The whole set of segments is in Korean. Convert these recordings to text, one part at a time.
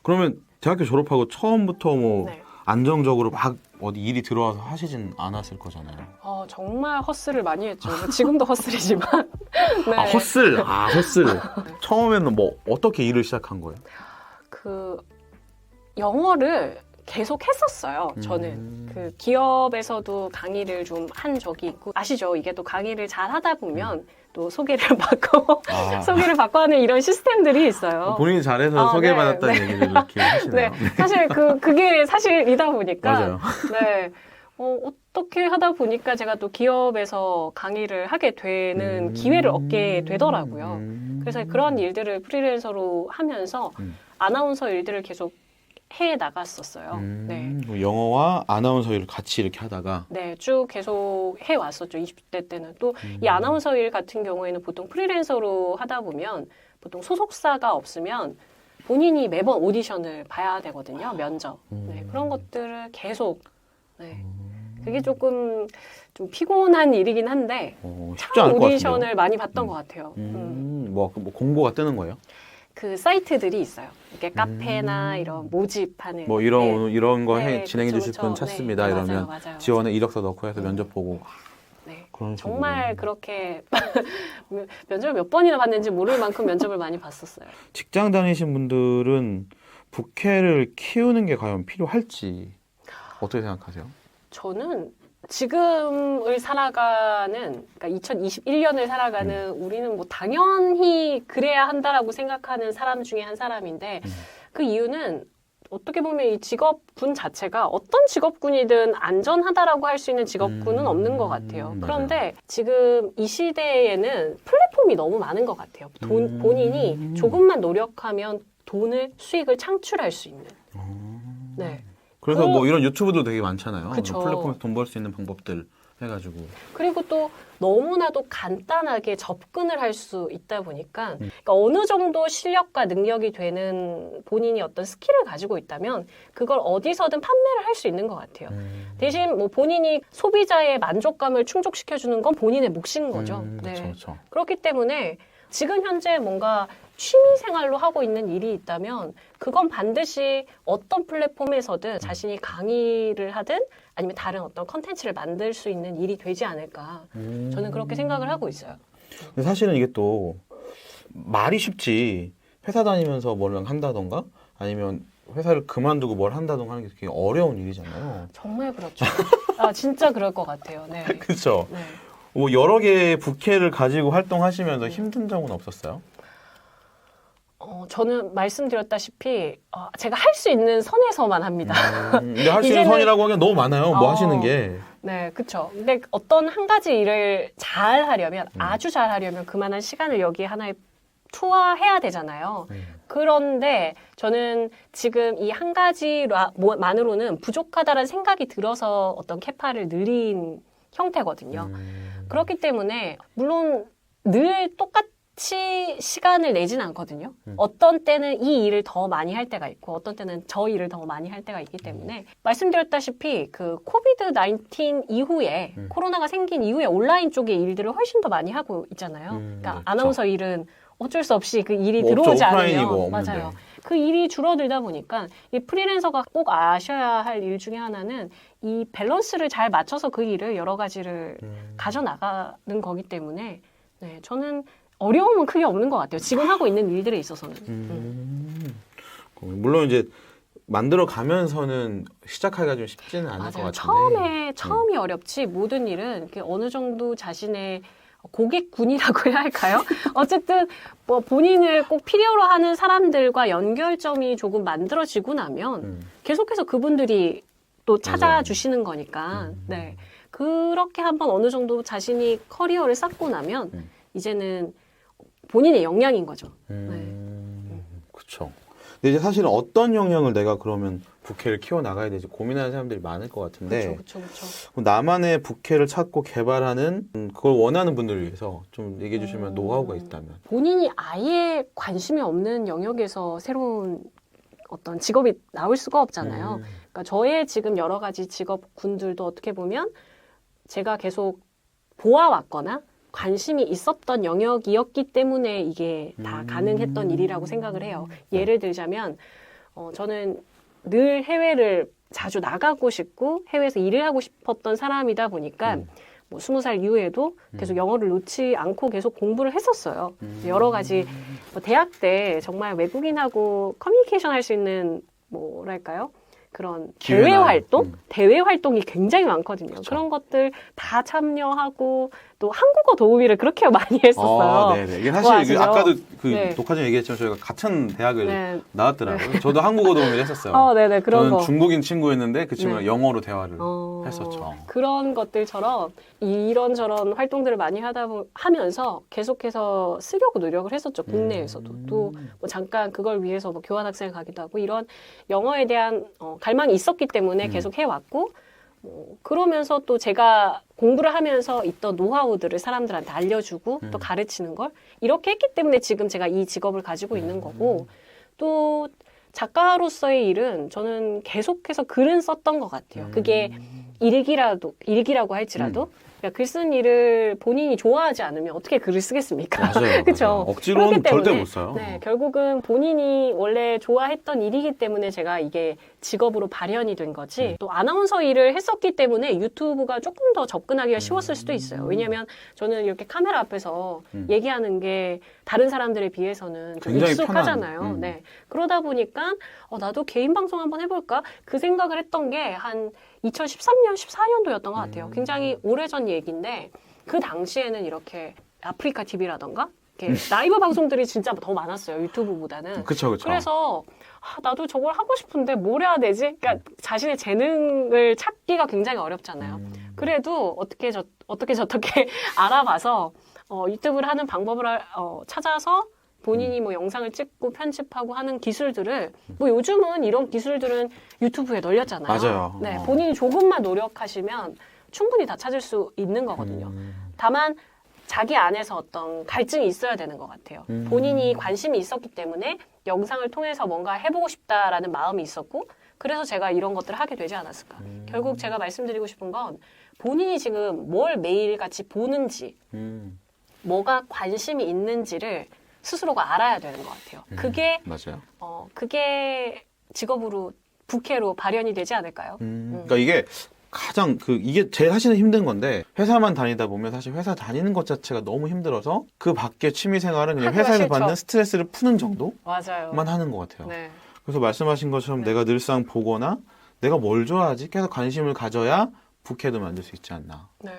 그러면 대학교 졸업하고 처음부터 뭐 네. 안정적으로 막 어디 일이 들어와서 하시진 않았을 거잖아요. 정말 헛스를 많이 했죠. 뭐 지금도 헛스리지만. 네. 헛슬. 처음에는 뭐 어떻게 일을 시작한 거예요? 영어를 계속 했었어요. 저는 그 기업에서도 강의를 좀 한 적이 있고 아시죠? 이게 또 강의를 잘 하다 보면 또 소개를 받고 소개를 받고 하는 이런 시스템들이 있어요. 본인이 잘해서 소개받았다는 네. 얘기를 이렇게 하시네요. 네, 사실 그게 사실이다 보니까 맞아요. 네. 어떻게 하다 보니까 제가 또 기업에서 강의를 하게 되는 기회를 얻게 되더라고요. 그래서 그런 일들을 프리랜서로 하면서 아나운서 일들을 계속 해 나갔었어요. 네. 영어와 아나운서 일을 같이 이렇게 하다가 네, 쭉 계속 해 왔었죠. 20대 때는. 또 이 아나운서 일 같은 경우에는 보통 프리랜서로 하다 보면 보통 소속사가 없으면 본인이 매번 오디션을 봐야 되거든요. 면접. 네, 그런 것들을 계속 네. 그게 조금 좀 피곤한 일이긴 한데 쉽지 않을 것 같은데요. 오디션을 많이 봤던 것 같아요. 뭐 공고가 뜨는 거예요? 그 사이트들이 있어요. 이게 카페나 이런 모집하는 뭐 이런 거 네, 진행해 주실 그쵸. 분 찾습니다. 네, 이러면 맞아요. 지원에 이력서 넣고 해서 면접 보고 네. 그런 식으로. 정말 그렇게 면접을 몇 번이나 봤는지 모를 만큼 면접을 많이 봤었어요. 직장 다니신 분들은 부캐를 키우는 게 과연 필요할지 어떻게 생각하세요? 저는 지금을 살아가는, 그러니까 2021년을 살아가는 우리는 뭐 당연히 그래야 한다라고 생각하는 사람 중에 한 사람인데 그 이유는 어떻게 보면 이 직업군 자체가 어떤 직업군이든 안전하다라고 할 수 있는 직업군은 없는 것 같아요. 맞아요. 그런데 지금 이 시대에는 플랫폼이 너무 많은 것 같아요. 본인이 조금만 노력하면 수익을 창출할 수 있는. 네. 그래서 뭐 이런 유튜브도 되게 많잖아요. 그쵸. 플랫폼에서 돈 벌 수 있는 방법들 해가지고. 그리고 또 너무나도 간단하게 접근을 할 수 있다 보니까 그러니까 어느 정도 실력과 능력이 되는 본인이 어떤 스킬을 가지고 있다면 그걸 어디서든 판매를 할 수 있는 것 같아요. 대신 뭐 본인이 소비자의 만족감을 충족시켜주는 건 본인의 몫인 거죠. 네. 그렇죠. 그렇기 때문에 지금 현재 뭔가 취미 생활로 하고 있는 일이 있다면 그건 반드시 어떤 플랫폼에서든 자신이 강의를 하든 아니면 다른 어떤 컨텐츠를 만들 수 있는 일이 되지 않을까. 저는 그렇게 생각을 하고 있어요. 근데 사실은 이게 또 말이 쉽지 회사 다니면서 뭘 한다던가 아니면 회사를 그만두고 뭘 한다던가 하는 게 되게 어려운 일이잖아요. 정말 그렇죠. 진짜 그럴 것 같아요. 네. 그렇죠. 네. 뭐 여러 개의 부캐를 가지고 활동하시면서 힘든 점은 없었어요? 저는 말씀드렸다시피 제가 할 수 있는 선에서만 합니다. 근데 할 수 있는 선이라고 하기엔 너무 많아요. 뭐 하시는 게. 네, 그렇죠. 근데 어떤 한 가지 일을 잘 하려면 아주 잘 하려면 그만한 시간을 여기 하나에 투하해야 되잖아요. 그런데 저는 지금 이 한 가지만으로는 부족하다는 생각이 들어서 어떤 캐파를 늘린 형태거든요. 그렇기 때문에 물론 늘 똑같이 시간을 내진 않거든요. 어떤 때는 이 일을 더 많이 할 때가 있고 어떤 때는 저 일을 더 많이 할 때가 있기 때문에 말씀드렸다시피 그 코비드-19 이후에 코로나가 생긴 이후에 온라인 쪽의 일들을 훨씬 더 많이 하고 있잖아요. 그러니까 그렇죠. 아나운서 일은 어쩔 수 없이 그 일이 뭐 들어오지 오프라인이고 않으면 없는데. 맞아요. 그 일이 줄어들다 보니까 이 프리랜서가 꼭 아셔야 할 일 중에 하나는 이 밸런스를 잘 맞춰서 그 일을 여러 가지를 가져나가는 거기 때문에 네, 저는 어려움은 크게 없는 것 같아요. 지금 하고 있는 일들에 있어서는. 물론 이제 만들어 가면서는 시작하기가 좀 쉽지는 않을 것 맞아요. 같은데. 처음이 어렵지 모든 일은 이렇게 어느 정도 자신의 고객군이라고 해야 할까요? 어쨌든 뭐 본인을 꼭 필요로 하는 사람들과 연결점이 조금 만들어지고 나면 계속해서 그분들이 또 찾아주시는 거니까 네. 그렇게 한번 어느 정도 자신이 커리어를 쌓고 나면 이제는 본인의 역량인 거죠. 그렇죠. 근데 이제 사실은 어떤 역량을 내가 그러면 부캐를 키워 나가야 되지 고민하는 사람들이 많을 것 같은데. 그렇죠. 나만의 부캐를 찾고 개발하는 그걸 원하는 분들을 위해서 좀 얘기해 주시면 노하우가 있다면. 본인이 아예 관심이 없는 영역에서 새로운 어떤 직업이 나올 수가 없잖아요. 그러니까 저의 지금 여러 가지 직업군들도 어떻게 보면 제가 계속 보아왔거나 관심이 있었던 영역이었기 때문에 이게 다 가능했던 일이라고 생각을 해요. 예를 들자면 저는 늘 해외를 자주 나가고 싶고 해외에서 일을 하고 싶었던 사람이다 보니까 뭐 20살 이후에도 계속 영어를 놓지 않고 계속 공부를 했었어요. 여러 가지 뭐 대학 때 정말 외국인하고 커뮤니케이션 할 수 있는 뭐랄까요? 그런 기회나, 대외 활동? 대외 활동이 굉장히 많거든요. 그쵸. 그런 것들 다 참여하고 또 한국어 도우미를 그렇게 많이 했었어요. 네네. 이게 그거 사실 아시죠? 아까도 그 네. 녹화 전에 얘기했지만 저희가 같은 대학을 네. 나왔더라고요. 저도 한국어 도우미를 했었어요. 네네, 그런 저는 거. 중국인 친구였는데 그 친구랑 네. 영어로 대화를 했었죠. 그런 것들처럼 이런저런 활동들을 많이 하면서 계속해서 쓰려고 노력을 했었죠. 국내에서도. 또 뭐 잠깐 그걸 위해서 뭐 교환학생 가기도 하고 이런 영어에 대한 갈망이 있었기 때문에 계속 해왔고 그러면서 또 제가 공부를 하면서 있던 노하우들을 사람들한테 알려주고 또 가르치는 걸 이렇게 했기 때문에 지금 제가 이 직업을 가지고 있는 거고 또 작가로서의 일은 저는 계속해서 글은 썼던 것 같아요. 그게 일기라고 할지라도 그러니까 글 쓴 일을 본인이 좋아하지 않으면 어떻게 글을 쓰겠습니까? 맞아요. 그렇죠. 맞아요. 억지로는 절대 못 써요. 네, 결국은 본인이 원래 좋아했던 일이기 때문에 제가 이게 직업으로 발현이 된 거지. 또 아나운서 일을 했었기 때문에 유튜브가 조금 더 접근하기가 쉬웠을 수도 있어요. 왜냐하면 저는 이렇게 카메라 앞에서 얘기하는 게 다른 사람들에 비해서는 좀 굉장히 익숙하잖아요. 편한, 네, 그러다 보니까 나도 개인 방송 한번 해볼까? 그 생각을 했던 게 한 2013년, 14년도였던 것 같아요. 굉장히 오래전 얘기인데 그 당시에는 이렇게 아프리카 TV라던가 라이브 방송들이 진짜 더 많았어요. 유튜브보다는. 그쵸. 그래서 나도 저걸 하고 싶은데 뭘 해야 되지? 그러니까 자신의 재능을 찾기가 굉장히 어렵잖아요. 그래도 어떻게 저렇게 알아봐서 유튜브를 하는 방법을 찾아서 본인이 뭐 영상을 찍고 편집하고 하는 기술들을 뭐 요즘은 이런 기술들은 유튜브에 널렸잖아요. 맞아요. 네, 본인이 조금만 노력하시면 충분히 다 찾을 수 있는 거거든요. 다만 자기 안에서 어떤 갈증이 있어야 되는 것 같아요. 본인이 관심이 있었기 때문에 영상을 통해서 뭔가 해보고 싶다라는 마음이 있었고 그래서 제가 이런 것들을 하게 되지 않았을까. 결국 제가 말씀드리고 싶은 건 본인이 지금 뭘 매일같이 보는지 뭐가 관심이 있는지를 스스로가 알아야 되는 것 같아요. 그게 맞아요. 그게 직업으로 부캐로 발현이 되지 않을까요? 그러니까 이게 가장 이게 제일 하시는 힘든 건데 회사만 다니다 보면 사실 회사 다니는 것 자체가 너무 힘들어서 그 밖에 취미 생활은 그냥 하기가 회사에서 싫죠. 받는 스트레스를 푸는 정도만 맞아요. 하는 것 같아요. 네. 그래서 말씀하신 것처럼 내가 늘상 보거나 내가 뭘 좋아하지 계속 관심을 가져야 부캐도 만들 수 있지 않나. 네.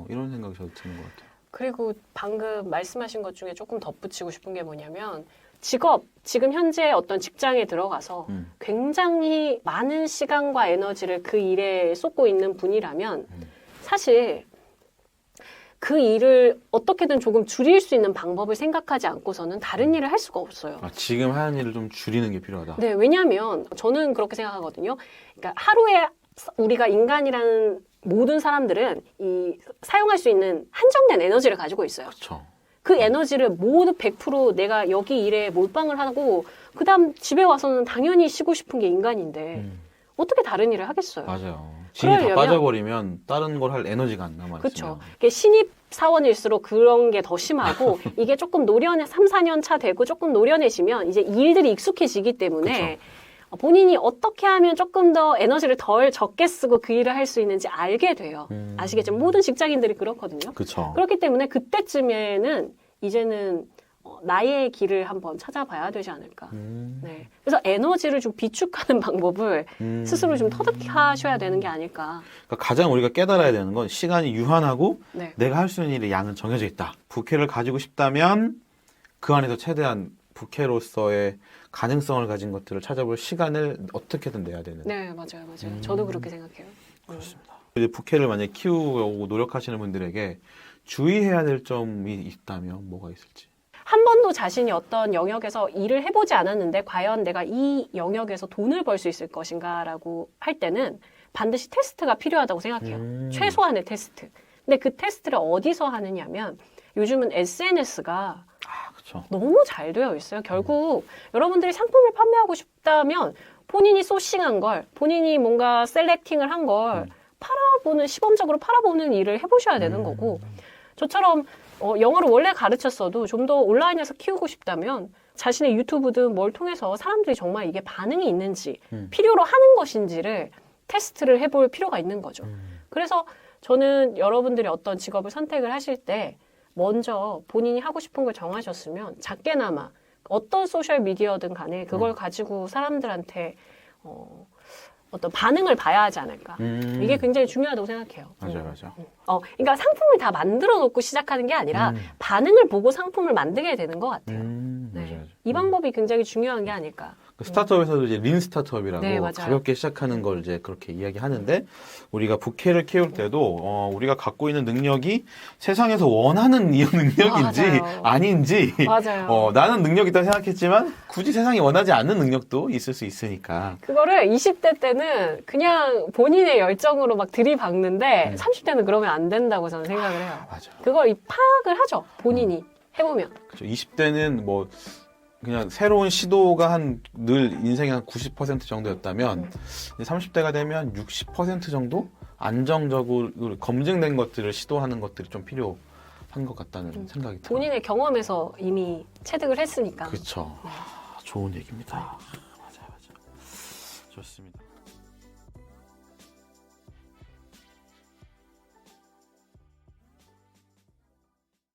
이런 생각이 저도 드는 것 같아요. 그리고 방금 말씀하신 것 중에 조금 덧붙이고 싶은 게 뭐냐면 지금 현재 어떤 직장에 들어가서 굉장히 많은 시간과 에너지를 그 일에 쏟고 있는 분이라면 사실 그 일을 어떻게든 조금 줄일 수 있는 방법을 생각하지 않고서는 다른 일을 할 수가 없어요. 지금 하는 일을 좀 줄이는 게 필요하다. 네, 왜냐하면 저는 그렇게 생각하거든요. 그러니까 하루에 우리가 인간이라는 모든 사람들은 사용할 수 있는 한정된 에너지를 가지고 있어요. 그렇죠. 그 에너지를 모두 100% 내가 여기 일에 몰빵을 하고 그다음 집에 와서는 당연히 쉬고 싶은 게 인간인데 어떻게 다른 일을 하겠어요? 맞아요. 진이 다 그러려면- 빠져버리면 다른 걸 할 에너지가 안 남아있어요. 그렇죠. 신입 사원일수록 그런 게 더 심하고 이게 조금 3, 4년 차 되고 조금 노련해지면 이제 일들이 익숙해지기 때문에 그쵸. 본인이 어떻게 하면 조금 더 에너지를 덜 적게 쓰고 그 일을 할 수 있는지 알게 돼요. 아시겠죠? 모든 직장인들이 그렇거든요. 그렇죠. 그렇기 때문에 그때쯤에는 이제는 나의 길을 한번 찾아봐야 되지 않을까. 네. 그래서 에너지를 좀 비축하는 방법을 스스로 좀 터득하셔야 되는 게 아닐까. 그러니까 가장 우리가 깨달아야 되는 건 시간이 유한하고 네. 내가 할 수 있는 일의 양은 정해져 있다. 부캐를 가지고 싶다면 그 안에서 최대한 부캐로서의 가능성을 가진 것들을 찾아볼 시간을 어떻게든 내야 되는. 네, 맞아요. 저도 그렇게 생각해요. 그렇습니다. 이제 부캐를 만약에 키우려고 노력하시는 분들에게 주의해야 될 점이 있다면 뭐가 있을지. 한 번도 자신이 어떤 영역에서 일을 해보지 않았는데 과연 내가 이 영역에서 돈을 벌 수 있을 것인가라고 할 때는 반드시 테스트가 필요하다고 생각해요. 최소한의 테스트. 근데 그 테스트를 어디서 하느냐면 요즘은 SNS가 그렇죠. 너무 잘 되어 있어요. 결국 여러분들이 상품을 판매하고 싶다면 본인이 소싱한 걸, 본인이 뭔가 셀렉팅을 한 걸 시범적으로 팔아보는 일을 해보셔야 되는 거고 저처럼 영어를 원래 가르쳤어도 좀 더 온라인에서 키우고 싶다면 자신의 유튜브든 뭘 통해서 사람들이 정말 이게 반응이 있는지 필요로 하는 것인지를 테스트를 해볼 필요가 있는 거죠. 그래서 저는 여러분들이 어떤 직업을 선택을 하실 때 먼저 본인이 하고 싶은 걸 정하셨으면 작게나마 어떤 소셜 미디어든 간에 그걸 가지고 사람들한테 어떤 반응을 봐야 하지 않을까. 이게 굉장히 중요하다고 생각해요. 맞아요. 그러니까 상품을 다 만들어 놓고 시작하는 게 아니라 반응을 보고 상품을 만들게 되는 것 같아요. 맞아요. 이 방법이 굉장히 중요한 게 아닐까. 그 스타트업에서도 이제 린 스타트업이라고 네, 맞아요. 가볍게 시작하는 걸 이제 그렇게 이야기하는데 우리가 부캐를 키울 때도 우리가 갖고 있는 능력이 세상에서 원하는 이 능력인지 맞아요. 아닌지 맞아요. 나는 능력이 있다고 생각했지만 굳이 세상이 원하지 않는 능력도 있을 수 있으니까 그거를 20대 때는 그냥 본인의 열정으로 막 들이박는데 30대는 그러면 안 된다고 저는 생각을 해요. 맞아. 그걸 파악을 하죠. 본인이 해보면. 그렇죠. 20대는 뭐 그냥 새로운 시도가 늘 인생의 한 90% 정도였다면 30대가 되면 60% 정도 안정적으로 검증된 것들을 시도하는 것들이 좀 필요한 것 같다는 생각이 들어요. 본인의 경험에서 이미 체득을 했으니까. 그렇죠. 좋은 얘기입니다. 맞아요. 좋습니다.